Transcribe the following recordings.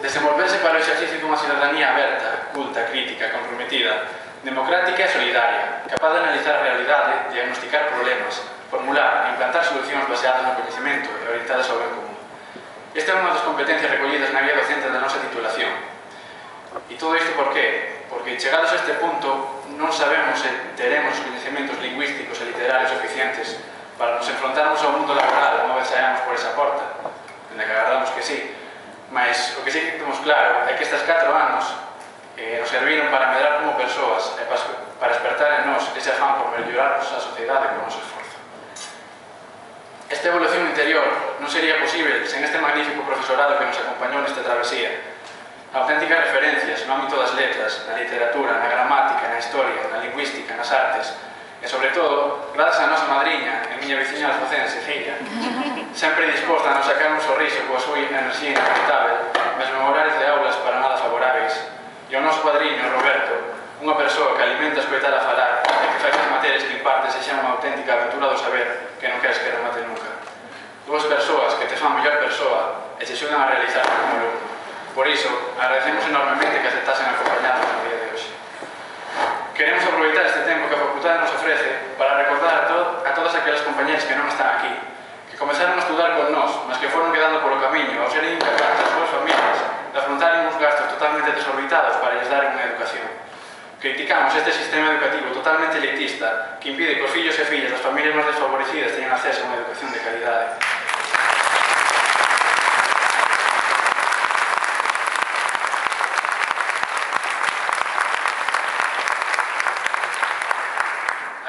Desenvolverse para o exercicio dunha cidadanía aberta, culta, crítica, comprometida, democrática e solidaria, capaz de analizar a realidade, diagnosticar problemas, formular e implantar solucións baseadas no coñecemento e orientadas ao ben común. Esta é unha das competencias recollidas na guía docente da nosa titulación. E todo isto por qué? Porque chegados a este punto non sabemos se teremos os coñecementos lingüísticos e literarios suficientes para nos enfrontarnos ao mundo laboral unha vez saíamos por esa porta, onde que agardamos que sí. Mas o que sí que temos claro é que estes 4 anos nos serviron para medrar como persoas e para despertar en nós ese afán por mellorarnos a sociedade con o noso esforzo. Esta evolución interior non sería posible sen este magnífico profesorado que nos acompañou nesta travesía. Auténticas referencias no ámbito das letras, na literatura, na gramática, na historia, na lingüística, nas artes e, sobre todo, grazas á nosa madriña e miña veciña alfocense, Cilla, sempre disposta a nos sacar un sorriso coa súa enerxía inagotable, mesmo en horarios de aulas para nada favoráveis, e ao noso padriño, Roberto, unha persoa que alimenta a escoitar a falar e que fai que as materias que imparte sexan unha auténtica aventura do saber que non queres que remate nunca. Dúas persoas que te fan a mellor persoa e te axudan a realizar como alumno. Por iso, agradecemos enormemente que aceptasen acompañarnos no día de hoxe. Queremos aproveitar este tempo que a facultade nos ofrece para recordar a todas aquelas compañeras que non están aquí, que comezaron a estudar con nós, mas que foron quedando polo camiño ao ser incapaces das súas familias de afrontar uns gastos totalmente desorbitados para lles dar unha educación. Criticamos este sistema educativo totalmente elitista que impide que os fillos e fillas das familias máis desfavorecidas teñan acceso a unha educación de calidade.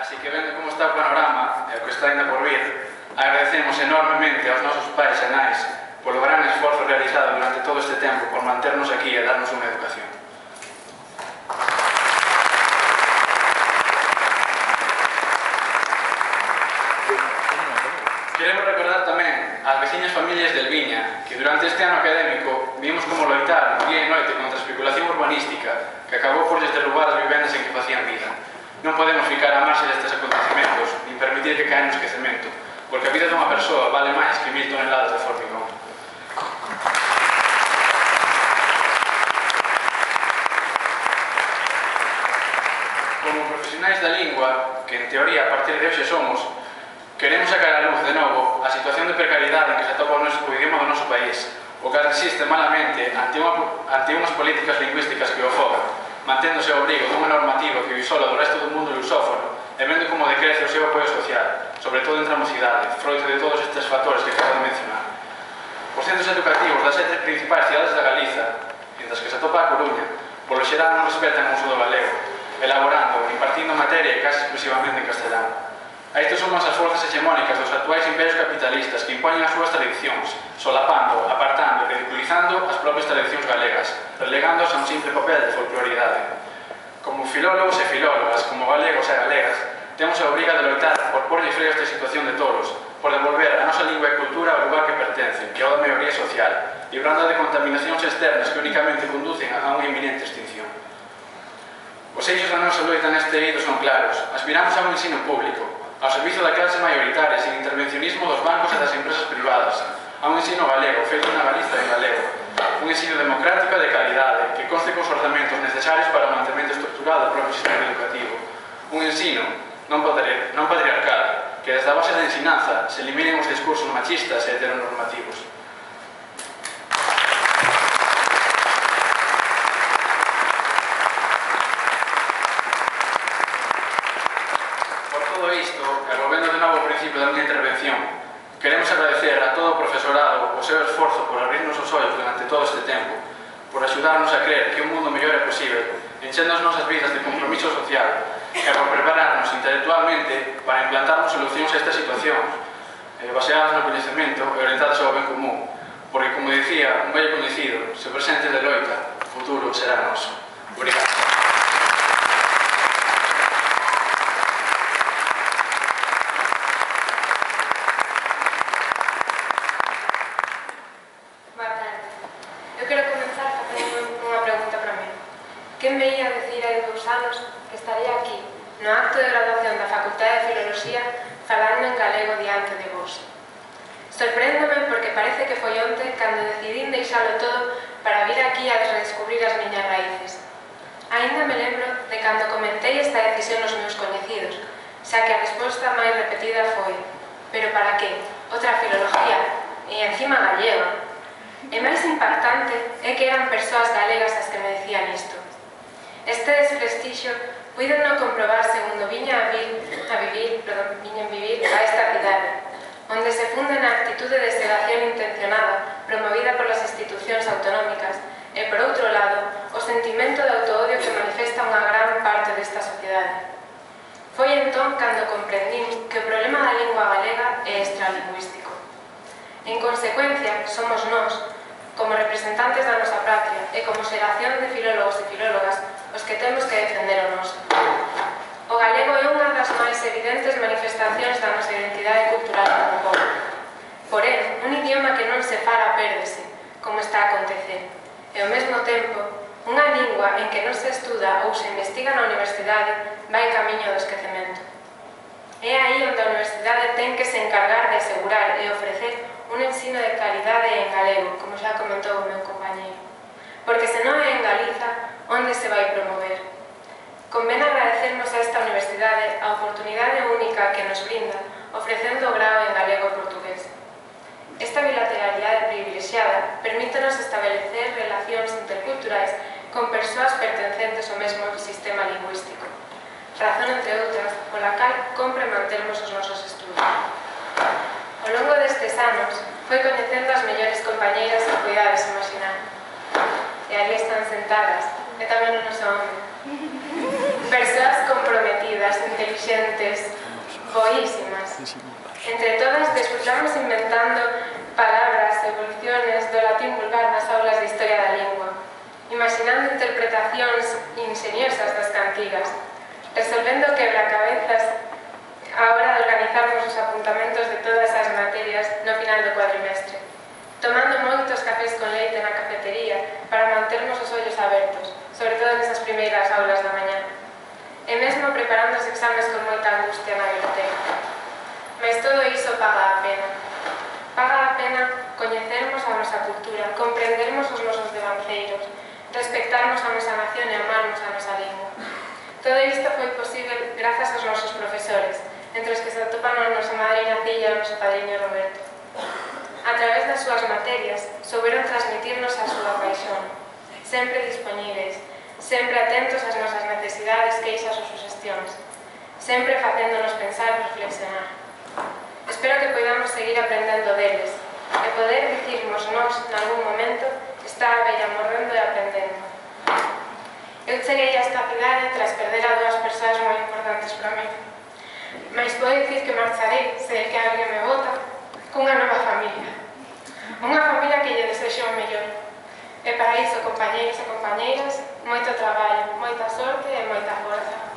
Así que, vendo como está o panorama e o que está ainda por vir, agradecemos enormemente aos nosos pais e nais polo gran esforzo realizado durante todo este tempo por manternos aquí e darnos unha educación. Queremos recordar tamén ás veciñas familias del Viña que durante este ano académico vimos como loitaron día e noite contra a especulación urbanística que acabou por lles derrubar as vivendas en que facían vida. Non podemos ficar á marxe destes acontecimentos nin permitir que caen no esquecemento, porque a vida dunha persoa vale máis que 1000 toneladas de formigón. Como profesionais da lingua, que en teoría a partir de hoxe somos, queremos sacar a luz de novo a situación de precariedade en que se atopa o idioma do noso país, o que resiste malamente ante unhas políticas lingüísticas que o afogan, manténdose ao abrigo dunha normativa que o isola do resto do mundo lusófono e vendo como decrece o seu apoio social, sobre todo entre a mocidade, froito de todos estes factores que acabo de mencionar. Os centros educativos das 7 principais cidades da Galiza, entre as que se atopa a Coruña, polo xeral non respetan o uso do galego, elaborando, impartindo materia case exclusivamente en castelán. A isto suman as forzas hegemónicas dos actuais imperios capitalistas que impoñen as súas tradicións, solapando, apartando e ridiculizando as propias tradicións galegas, relegándoas a un simple papel de folcloridade. Como filólogos e filólogas, como galegos e galegas, temos a obriga de loitar por porlle freo a esta situación de tolos, por devolver a nosa lingua e cultura ao lugar que pertencen, que é o da maioría social, librando de contaminacións externas que únicamente conducen a unha inminente extinción. Os eixos da nosa loita neste eido son claros. Aspiramos a un ensino público, ao servizo da clase maioritaria, sin intervencionismo dos bancos e das empresas privadas, a un ensino galego, feito na Galiza en galego, un ensino democrático e de calidade, que conste cos orzamentos necesarios para o mantemento estructural do propio sistema educativo, un ensino non patriarcal, que desde a base da ensinanza se eliminen os discursos machistas e heteronormativos. Da minha intervención, queremos agradecer a todo o profesorado o seu esforzo por abrirnos os ollos durante todo este tempo, por axudarnos a creer que un mundo mellor é posible, enchendo as nosas vidas de compromiso social e por prepararnos intelectualmente para implantarnos solucións a estas situacións baseadas no coñecemento e orientadas ao ben común, porque, como dicía un vello coñecido, se o presente de loita, o futuro será noso. Obrigado. Quen me ia dicir hai 2 anos que estaría aquí, no acto de graduación da Facultade de Filoloxía, falando en galego diante de vos? Sorpréndome porque parece que foi onte cando decidín deixalo todo para vir aquí a redescubrir as miñas raíces. Aínda me lembro de cando comentei esta decisión aos meus coñecidos, xa que a resposta máis repetida foi: pero para que? Outra filología, e encima gallega. E máis impactante é que eran persoas galegas as que me decían isto. Este desprestixio puídeno comprobar segundo viñen vivir a esta cidade, onde se funde na actitude de sedación intencionada promovida polas institucións autonómicas e, por outro lado, o sentimento de autoodio que manifesta unha gran parte desta sociedade. Foi entón cando comprendín que o problema da lingua galega é extralingüístico. En consecuencia, somos nós, como representantes da nosa patria e como xeración de filólogos e filólogas, os que temos que defender o noso. O galego é unha das máis evidentes manifestacións da nosa identidade cultural como povo. Porén, un idioma que non se fala pérdese, como está a acontecer, e ao mesmo tempo, unha lingua en que non se estuda ou se investiga na universidade vai camiño do esquecemento. É aí onde a universidade ten que se encargar de asegurar e ofrecer un ensino de calidade en galego, como xa comentou o meu compañeiro. Porque se non é en Galiza, onde se vai promover? Convén agradecernos a esta universidade a oportunidade única que nos brinda, ofrecendo o grao en galego e portugués. Esta bilateralidade privilexiada permítenos establecer relacións interculturais con persoas pertencentes ao mesmo sistema lingüístico. Razón, entre outras, pola cal compre mantermos os nosos estudos. Ao longo destes anos, foi coñecendo as mellores compañeiras que cuidades imaginar. E ali están sentadas, e tamén o noso home. Persoas comprometidas, inteligentes, boísimas. Entre todas, desfrutamos inventando palabras, evoluciones do latín vulgar nas aulas de Historia da Lingua, imaginando interpretacións ingeniosas das cantigas, resolvendo quebracabezas a hora de organizarmos os apuntamentos de todas as materias no final do cuadrimestre, tomando moitos cafés con leite na cafetería para mantermos os ollos abertos, sobre todo nesas primeiras aulas da mañá, e mesmo preparando os exames con moita angustia na biblioteca. Mas todo iso paga a pena. Paga a pena coñecermos a nosa cultura, comprendermos os nosos devanceiros, respectarmos a nosa nación e amarmos a nosa lingua. Todo isto foi posible grazas aos nosos profesores, entre os que se atopan a nosa madriña Cilla e o noso padriño Roberto. A través das súas materias, souberon transmitirnos a súa paixón, sempre dispoñibles, sempre atentos ás nosas necesidades, queixas ou suxestións, sempre facéndonos pensar e reflexionar. Espero que podamos seguir aprendendo deles e poder dicirmos nós, nalgún momento, está a bella morrendo e aprendendo. Eu cheguei a esta cidade tras perder a dúas persoas moi importantes para mí. Mais podo dicir que marcharei, se é que alguén me vota, cunha nova familia. Unha familia que lle desexo o mellor. E para iso, compañeiros e compañeiras, moito traballo, moita sorte e moita forza.